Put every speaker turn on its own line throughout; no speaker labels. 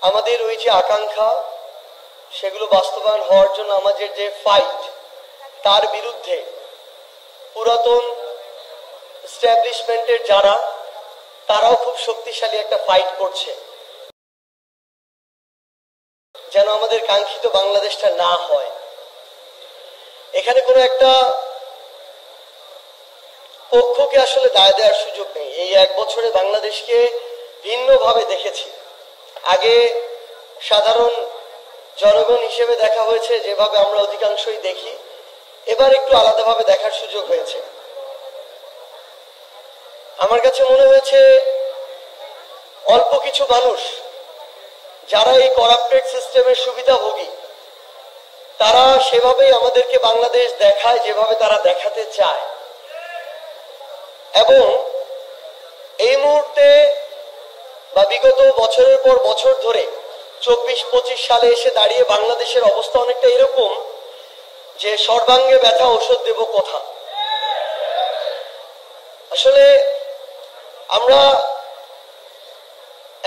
আমাদের ওই যে আকাঙ্ক্ষা সেগুলো বাস্তবায়ন হওয়ার জন্য আমাদের যে ফাইট, তার বিরুদ্ধে পুরাতন এস্টাবলিশমেন্টের যারা, তারাও খুব শক্তিশালী একটা ফাইট করছে যেন আমাদের কাঙ্ক্ষিত বাংলাদেশটা না হয়। এখানে কোনো একটা পক্ষকে আসলে দায় দেওয়ার সুযোগ নেই। এই এক বছরে বাংলাদেশকে ভিন্নভাবে দেখেছি। আগে সাধারণ জনগণ হিসেবে দেখা হয়েছে, যেভাবে আমরা অধিকাংশই দেখি, এবার একটু আলাদাভাবে দেখার সুযোগ হয়েছে। আমার কাছে মনে হয়েছে অল্প কিছু মানুষ যারা এই করাপ্টেড সিস্টেমের সুবিধাভোগী, তারা সেভাবেই আমাদেরকে বাংলাদেশ দেখায় যেভাবে তারা দেখাতে চায়। এবং এই মুহূর্তে বা বিগত বছরের পর বছর ধরে 24-25 সালে এসে দাঁড়িয়ে বাংলাদেশের অবস্থা অনেকটা এরকম যে সর্বাঙ্গে ব্যথা ঔষধ দেব কোথা। আসলে আমরা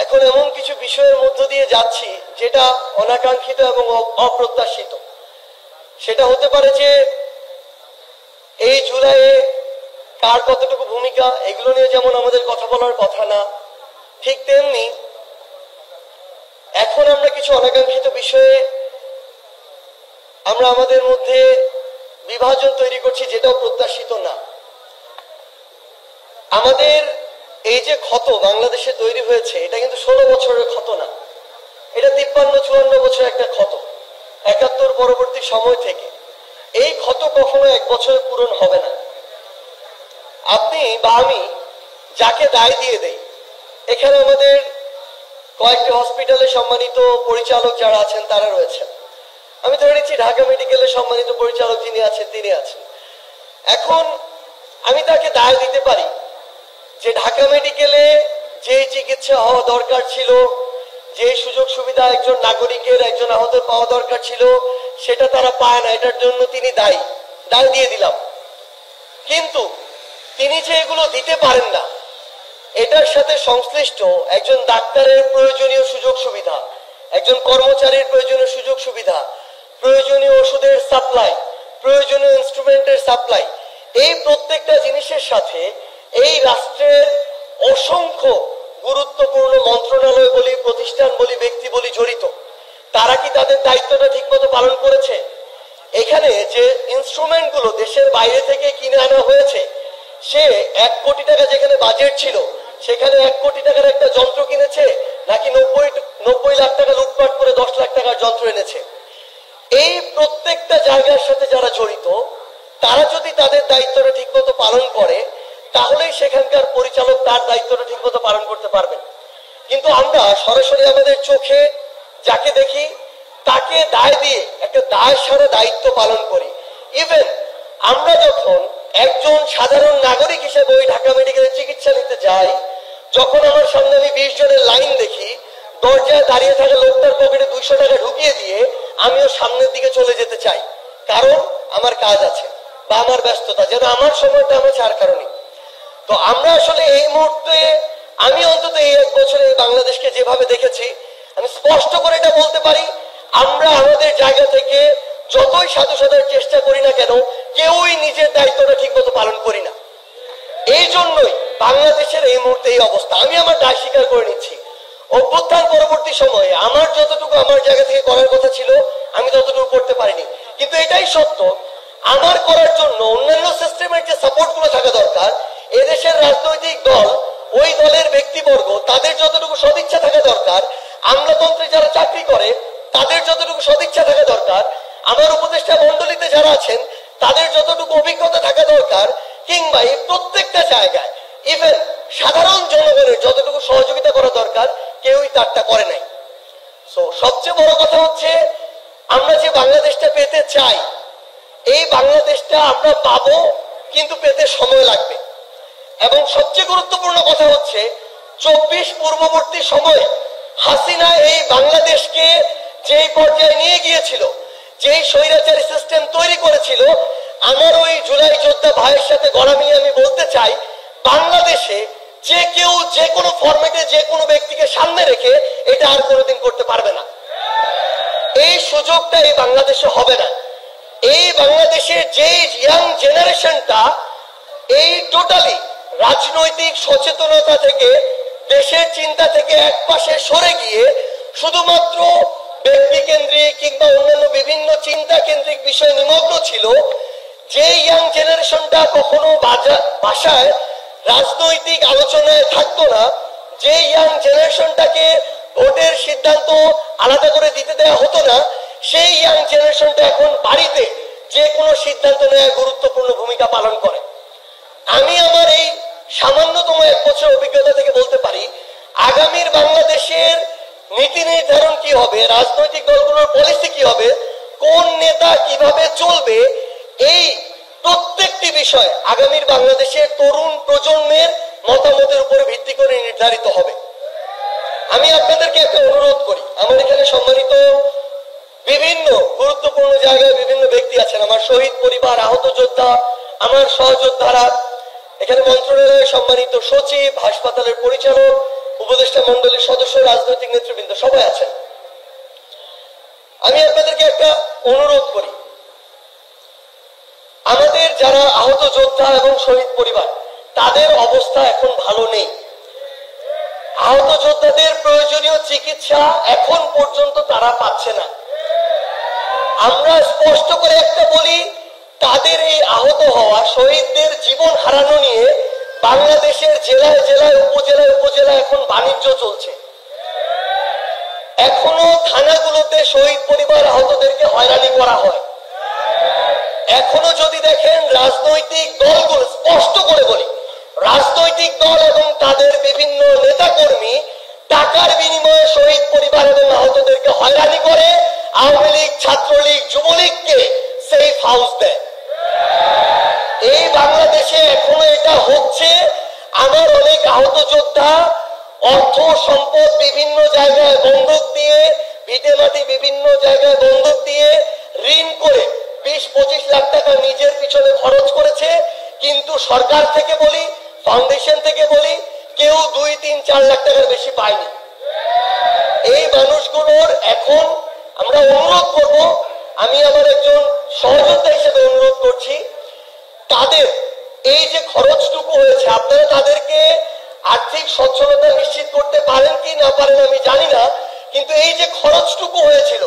এখন এমন কিছু বিষয়ের মধ্য দিয়ে যাচ্ছি যেটা অনাকাঙ্ক্ষিত এবং অপ্রত্যাশিত। সেটা হতে পারে যে এই জুলাইয়ে কার কতটুকু ভূমিকা, এগুলো নিয়ে যেমন আমাদের কথা বলার কথা না, ঠিক তেমনি এখন আমরা কিছু অনাকাঙ্ক্ষিত বিষয়ে আমরা আমাদের মধ্যে বিভাজন তৈরি করছি যেটাও প্রত্যাশিত না। আমাদের এই যে ক্ষত বাংলাদেশে তৈরি হয়েছে, এটা কিন্তু 16 বছরের ক্ষত না, এটা 53-54 বছরের একটা ক্ষত, 71 পরবর্তী সময় থেকে। এই ক্ষত কখনো এক বছরে পূরণ হবে না। আপনি বা আমি যাকে দায় দিয়ে দেই, এখানে আমাদের কয়েকটি হসপিটালে সম্মানিত পরিচালক যারা আছেন তারা রয়েছেন। আমি ধরে নিচ্ছি ঢাকা মেডিকেলের সম্মানিত পরিচালক যিনি আছেন তিনি আছেন। এখন আমি তাকে দায় দিতে পারি যে ঢাকা মেডিকেলে যে চিকিৎসা হওয়া দরকার ছিল, যে সুযোগ সুবিধা একজন নাগরিকের, একজন আহতের পাওয়া দরকার ছিল, সেটা তারা পায় না, এটার জন্য তিনি দায় দিয়ে দিলাম। কিন্তু তিনি যে এগুলো দিতে পারেন না, এটার সাথে সংশ্লিষ্ট একজন ডাক্তারের প্রয়োজনীয় সুযোগ সুবিধা, একজন কর্মচারীর প্রয়োজনীয় সুযোগ সুবিধা, প্রয়োজনীয় ওষুধের সাপ্লাই, প্রয়োজনীয় ইনস্ট্রুমেন্টের সাপ্লাই, এই প্রত্যেকটা জিনিসের সাথে এই রাষ্ট্রের অসংখ্য গুরুত্বপূর্ণ মন্ত্রণালয় বলি, প্রতিষ্ঠান বলি, ব্যক্তি বলি জড়িত। তারা কি তাদের দায়িত্বটা ঠিকমতো পালন করেছে? এখানে যে ইনস্ট্রুমেন্ট গুলো দেশের বাইরে থেকে কিনে আনা হয়েছে, সে 1 কোটি টাকা যেখানে বাজেট ছিল সেখানে 1 কোটি টাকার একটা যন্ত্র কিনেছে, নাকি 90 লাখ টাকা লুটপাট করে 10 লাখ টাকার যন্ত্র এনেছে? এই প্রত্যেকটা জায়গার সাথে যারা জড়িত, তারা যদি তাদের দায়িত্বটা ঠিকমতো পালন করে, তাহলেই সেখানকার পরিচালক তার দায়িত্বটা ঠিকমতো পালন করতে পারবেন। কিন্তু আমরা সরাসরি আমাদের চোখে যাকে দেখি তাকে দায় দিয়ে একটা দায় সারা দায়িত্ব পালন করি। ইভেন আমরা যখন একজন সাধারণ নাগরিক হিসেবে ওই ঢাকা মেডিকেলে চিকিৎসা নিতে যাই, যখন আমার সামনে আমি 20 জনের লাইন দেখি, দরজায় দাঁড়িয়ে থাকা লোকটার পকেটে 200 টাকা ঢুকিয়ে দিয়ে আমিও সামনের দিকে চলে যেতে চাই, কারণ আমার কাজ আছে বা আমার ব্যস্ততা, যেন আমার সময়টা আমার ছাড় কারণে। তো আমরা আসলে এই মুহূর্তে, আমি অন্তত এই 1 বছরে বাংলাদেশকে যেভাবে দেখেছি, আমি স্পষ্ট করে এটা বলতে পারি, আমরা আমাদের জায়গা থেকে যতই সাধু সাধার চেষ্টা করি না কেন, কেউই নিজের দায়িত্বটা ঠিকমতো পালন করি না। এই জন্যই বাংলাদেশের এই মুহূর্তে এই অবস্থা। আমি আমার দায় স্বীকার করে নিচ্ছি, অভ্যুত্থান পরবর্তী সময়ে আমার যতটুকু আমার জায়গা থেকে করার কথা ছিল আমি ততটুকু করতে পারিনি। কিন্তু এটাই সত্য, আমার করার জন্য অন্যান্য সিস্টেমের যে সাপোর্ট গুলো থাকা দরকার, এদেশের রাজনৈতিক দল, ওই দলের ব্যক্তিবর্গ, তাদের যতটুকু সদিচ্ছা থাকা দরকার, আমলাতন্ত্রে যারা চাকরি করে তাদের যতটুকু সদিচ্ছা থাকা দরকার, আমার উপদেষ্টা মন্ডলীতে যারা আছেন তাদের যতটুকু অভিজ্ঞতা থাকা দরকার, কিংবা এই প্রত্যেকটা জায়গায় ইভেন সাধারণ জনগণের যতটুকু সহযোগিতা করা দরকার, কেউই তারটা করে নাই। সো সবচেয়ে বড় কথা হচ্ছে, আমরা যে বাংলাদেশটা পেতে চাই, এই বাংলাদেশটা আমরা পাবো, কিন্তু পেতে সময় লাগবে। এবং সবচেয়ে গুরুত্বপূর্ণ কথা হচ্ছে, 24 পূর্ববর্তী সময়ে হাসিনা এই বাংলাদেশকে যেই পর্যায়ে নিয়ে গিয়েছিল, যেই স্বৈরাচারী সিস্টেম তৈরি করেছিল, আমার ওই জুলাই যোদ্ধা ভাইয়ের সাথে গড়া মিলিয়ে আমি বলতে চাই, বাংলাদেশে যে কেউ যে কোনো ফরম্যাটে যে কোনো ব্যক্তিকে সামনে রেখে এটা আর কোনোদিন করতে পারবে না। এই সুযোগটা এই বাংলাদেশে হবে না। এই বাংলাদেশের যে ইয়াং জেনারেশনটা এই টোটালি রাজনৈতিক সচেতনতা থেকে, দেশের চিন্তা থেকে একপাশে সরে গিয়ে শুধুমাত্র ব্যক্তি কেন্দ্রিক কিংবা অন্যান্য বিভিন্ন চিন্তা কেন্দ্রিক বিষয়ে নিমগ্ন ছিল, যে ইয়াং জেনারেশনটা কখনো ভাষায় রাজনৈতিক আলোচনায় থাকতো না, যে ইয়াং জেনারেশনটাকে ভোটের সিদ্ধান্ত আলাদা করে দিতে দেওয়া হতো না, সেই ইয়াং জেনারেশনটা এখন বাড়িতে যে কোনো সিদ্ধান্ত নেওয়ার গুরুত্বপূর্ণ ভূমিকা পালন করে। আমি আমার এই সামান্যতম 1 বছর অভিজ্ঞতা থেকে বলতে পারি, আগামীর বাংলাদেশের নীতি নির্ধারণ কি হবে, রাজনৈতিক দলগুলোর পলিসি কি হবে, কোন নেতা কিভাবে চলবে, এই প্রত্যেকটি বিষয় আগামীর বাংলাদেশের তরুণ প্রজন্মের মতামতের উপরে ভিত্তি করে নির্ধারিত হবে। আমি আপনাদেরকে একটা অনুরোধ করি, আমার এখানে সম্মানিত বিভিন্ন গুরুত্বপূর্ণ জায়গায় বিভিন্ন ব্যক্তি আছেন, আমার শহীদ পরিবার, আহত যোদ্ধা, আমার সহযোদ্ধারা, এখানে মন্ত্রণালয়ের সম্মানিত সচিব, হাসপাতালের পরিচালক, উপদেষ্টা মন্ডলীর সদস্য, রাজনৈতিক নেতৃবৃন্দ সবাই আছেন। আমি আপনাদেরকে একটা অনুরোধ করি, আমাদের যারা আহত যোদ্ধা এবং শহীদ পরিবার, তাদের অবস্থা এখন ভালো নেই। আহত যোদ্ধাদের প্রয়োজনীয় চিকিৎসা এখন পর্যন্ত তারা পাচ্ছে না। আমরা স্পষ্ট করে একটা বলি, তাদের এই আহত হওয়া, শহীদদের জীবন হারানো নিয়ে বাংলাদেশের জেলায় জেলায়, উপজেলায় উপজেলায় এখন বাণিজ্য চলছে। এখনো থানাগুলোতে শহীদ পরিবার আহতদেরকে হয়রানি করা হয়। এখনো যদি দেখেন রাজনৈতিক দলগুলো, স্পষ্ট করে বলি, রাজনৈতিক দল এবং তাদের বিভিন্ন নেতাকর্মী টাকার বিনিময়ে শহীদ পরিবার এবং আহতদেরকে হয়রানি করে, আওয়ামী লীগ, ছাত্রলীগ, যুবলীগকে সেফ হাউস দেয়। এই বাংলাদেশে এখনো এটা হচ্ছে। আমার অনেক আহত যোদ্ধা অর্থ সম্পদ বিভিন্ন জায়গায় বন্ধক দিয়ে, ভিটে মাটি বিভিন্ন জায়গায় বন্ধক দিয়ে, ঋণ করে 20-25 লাখ টাকা নিজের পিছনে খরচ করেছে, কিন্তু সরকার থেকে বলি, ফাউন্ডেশন থেকে বলি, কেউ 2-3-4 লাখ টাকার বেশি পায়নি। এই মানুষগুলোর এখন আমরা অনুরোধ করব, আমি আমার একজন সহযোদ্ধা হিসেবে অনুরোধ করছি, তাদের এই যে খরচটুকু হয়েছে, আপনারা তাদেরকে আর্থিক সচ্ছলতা নিশ্চিত করতে পারেন কি না পারেন আমি জানি না, কিন্তু এই যে খরচটুকু হয়েছিল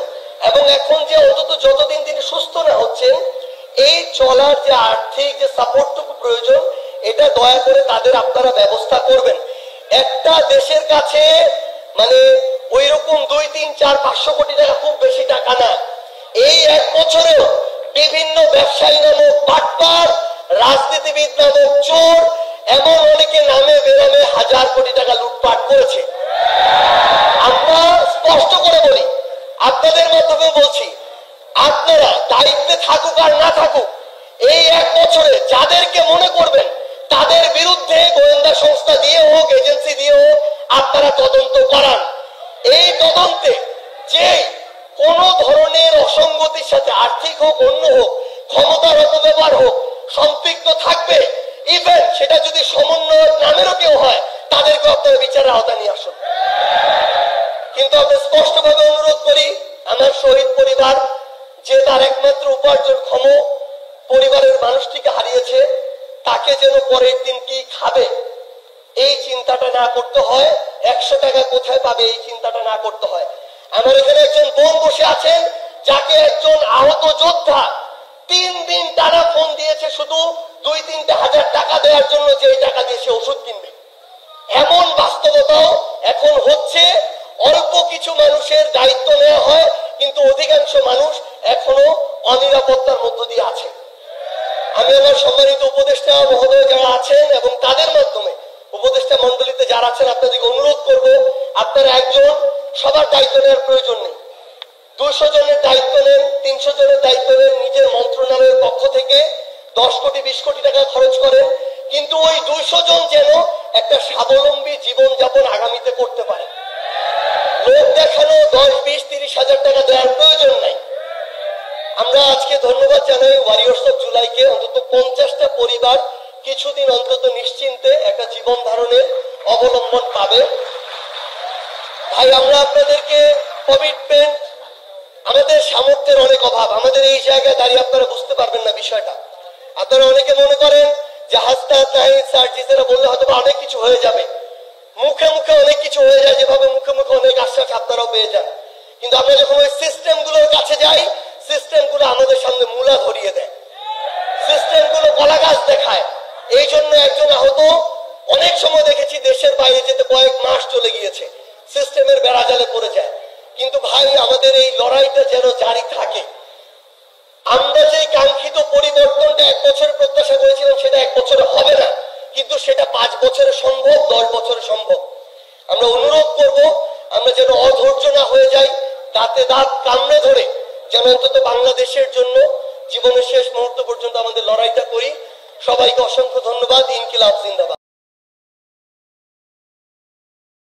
এবং এখন যে অন্তত যতদিন তিনি সুস্থ না হচ্ছেন, এই চলার যে আর্থিক যে সাপোর্টটুকু প্রয়োজন, এটা দয়া করে তাদের আপনারা ব্যবস্থা করবেন। একটা দেশের কাছে মানে ওই রকম 2-3-4-500 কোটি টাকা খুব বেশি টাকা না। এই 1 বছরেও বিভিন্ন ব্যবসায়ী নামক বাটপার, রাজনীতিবিদ নামক চোর, এমন অনেকে নামে বেনামে হাজার কোটি টাকা লুটপাট করেছে। আমরা স্পষ্ট করে বলি, আপনাদের মাধ্যমে বলছি, আপনারা দায়িত্বে থাকুক আর না থাকুক, এই 1 বছরে যাদেরকে মনে করবেন তাদের বিরুদ্ধে গোয়েন্দা সংস্থা দিয়ে হোক, এজেন্সি দিয়ে হোক, আপনারা তদন্ত করান। এই তদন্তে যে কোন ধরনের অসঙ্গতির সাথে, আর্থিক হোক অন্য হোক, ক্ষমতার অপব্যবহার হোক, সম্পৃক্ত থাকবে, ইভেন সেটা যদি সমন্বয়ের নামেরও কেউ হয়, তাদেরকে আপনারা বিচারের আওতায় নিয়ে আসুন। কিন্তু আমি স্পষ্টভাবে অনুরোধ করি, আমার শহীদ পরিবার যে তার একমাত্র উপার্জনক্ষম পরিবারের মানুষটিকে হারিয়েছে, তাকে যেন পরের দিন কি খাবে এই চিন্তাটা না করতে হয়, 100 টাকা কোথায় পাবে এই চিন্তাটা না করতে হয়। আমার এখানে একজন বোন বসে আছেন, যাকে একজন আহত যোদ্ধা 3 দিন টানা ফোন দিয়েছে শুধু 2-3 হাজার টাকা দেওয়ার জন্য, যে এই টাকা দিয়ে সে ওষুধ কিনবে। এমন বাস্তবতাও এখন হচ্ছে। অল্প কিছু মানুষের দায়িত্ব নেওয়া হয়, কিন্তু অধিকাংশ মানুষ এখনো অনিরাপত্তার মধ্য দিয়ে আছে। আমি আমার সম্মানিত উপদেষ্টা মহোদয় যারা আছেন এবং তাদের মাধ্যমে উপদেষ্টা মন্ডলীতে যারা আছেন, আপনাদেরকে অনুরোধ করব, আপনারা একজন সবার দায়িত্ব নেওয়ার প্রয়োজন নেই। 200 জনের দায়িত্ব নেন, 300 জনের দায়িত্ব নেন, নিজের মন্ত্রণালয়ের পক্ষ থেকে 10 কোটি 20 কোটি টাকা খরচ করেন, কিন্তু ওই 200 জন যেন একটা স্বাবলম্বী জীবনযাপন আগামীতে করতে পারে। লোক দেখানো 10-20-30 হাজার টাকা দেওয়ার প্রয়োজন নাই। আমরা আজকে ধন্যবাদ জানাই ওয়ারিয়র্স অফ জুলাইকে, অন্তত 50টা পরিবার কিছুদিন অন্তত নিশ্চিন্তে একটা জীবন ধারণের অবলম্বন পাবে। ভাই আমরা আপনাদেরকে কমিটমেন্ট, আমাদের সামর্থ্যের অনেক অভাব, আমাদের এই জায়গায় দাঁড়িয়ে আপনারা বুঝতে পারবেন না বিষয়টা। আপনারা অনেকে মনে করেন যে হাসনাত নাহিদ সার্জিসেরা বললে হয়তো অনেক কিছু হয়ে যাবে, মুখে মুখে অনেক কিছু হয়ে যায়, যেভাবে মুখে মুখে অনেক আশ্বাস আপনারাও পেয়ে যান। কিন্তু আমরা যখন ওই সিস্টেমগুলোর কাছে যাই, সিস্টেমগুলো আমাদের সামনে মূলা ধরিয়ে দেয়, সিস্টেমগুলো কলা গাছ দেখায়। এই জন্য একজন আহত অনেক সময় দেখেছি দেশের বাইরে যেতে কয়েক মাস চলে গিয়েছে, সিস্টেমের বেড়াজালে পড়ে যায়। কিন্তু ভাই আমাদের এই লড়াইটা যেন জারি থাকে। আমরা যে কাঙ্ক্ষিত পরিবর্তনটা 1 বছরে প্রত্যাশা করেছিলাম সেটা 1 বছরে হবে না, কিন্তু সেটা 5 বছরে সম্ভব, 10 বছরে সম্ভব। আমরা অনুরোধ করব আমরা যেন অধৈর্য না হয়ে যাই, দাঁতে দাঁত কামড়ে ধরে যেন অন্তত বাংলাদেশের জন্য জীবনের শেষ মুহূর্ত পর্যন্ত আমাদের লড়াইটা করি। সবাইকে অসংখ্য ধন্যবাদ। ইনকিলাব জিন্দাবাদ।